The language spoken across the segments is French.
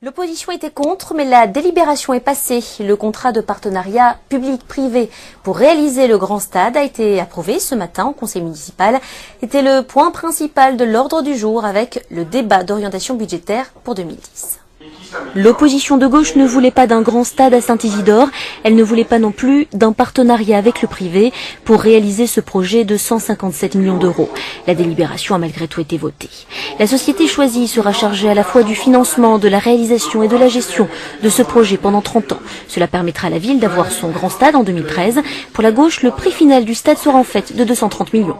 L'opposition était contre, mais la délibération est passée. Le contrat de partenariat public-privé pour réaliser le grand stade a été approuvé ce matin au conseil municipal. C'était le point principal de l'ordre du jour avec le débat d'orientation budgétaire pour 2010. L'opposition de gauche ne voulait pas d'un grand stade à Saint-Isidore, elle ne voulait pas non plus d'un partenariat avec le privé pour réaliser ce projet de 157 millions d'euros. La délibération a malgré tout été votée. La société choisie sera chargée à la fois du financement, de la réalisation et de la gestion de ce projet pendant 30 ans. Cela permettra à la ville d'avoir son grand stade en 2013. Pour la gauche, le prix final du stade sera en fait de 230 millions.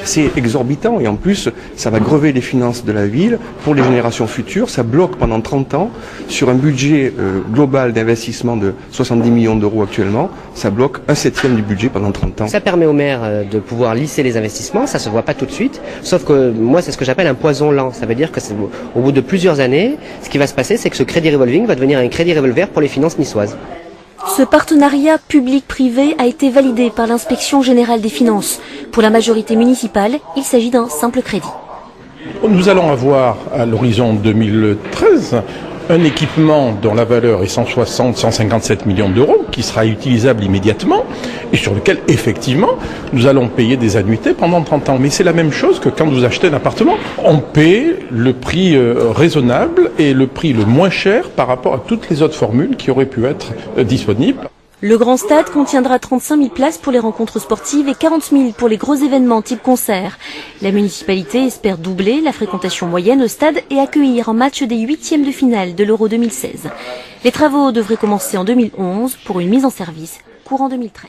C'est exorbitant et en plus ça va grever les finances de la ville pour les générations futures. Ça bloque pendant 30 ans sur un budget global d'investissement de 70 millions d'euros actuellement. Ça bloque 1/7 du budget pendant 30 ans. Ça permet aux maires de pouvoir lisser les investissements, ça se voit pas tout de suite. Sauf que moi c'est ce que j'appelle un poison lent. Ça veut dire que au bout de plusieurs années, ce qui va se passer c'est que ce crédit revolving va devenir un crédit revolver pour les finances niçoises. Ce partenariat public-privé a été validé par l'inspection générale des finances. Pour la majorité municipale, il s'agit d'un simple crédit. Nous allons avoir à l'horizon 2013 un équipement dont la valeur est 157 millions d'euros qui sera utilisable immédiatement et sur lequel effectivement nous allons payer des annuités pendant 30 ans. Mais c'est la même chose que quand vous achetez un appartement. On paie le prix raisonnable et le prix le moins cher par rapport à toutes les autres formules qui auraient pu être disponibles. Le grand stade contiendra 35 000 places pour les rencontres sportives et 40 000 pour les gros événements type concert. La municipalité espère doubler la fréquentation moyenne au stade et accueillir un match des 8e de finale de l'Euro 2016. Les travaux devraient commencer en 2011 pour une mise en service courant 2013.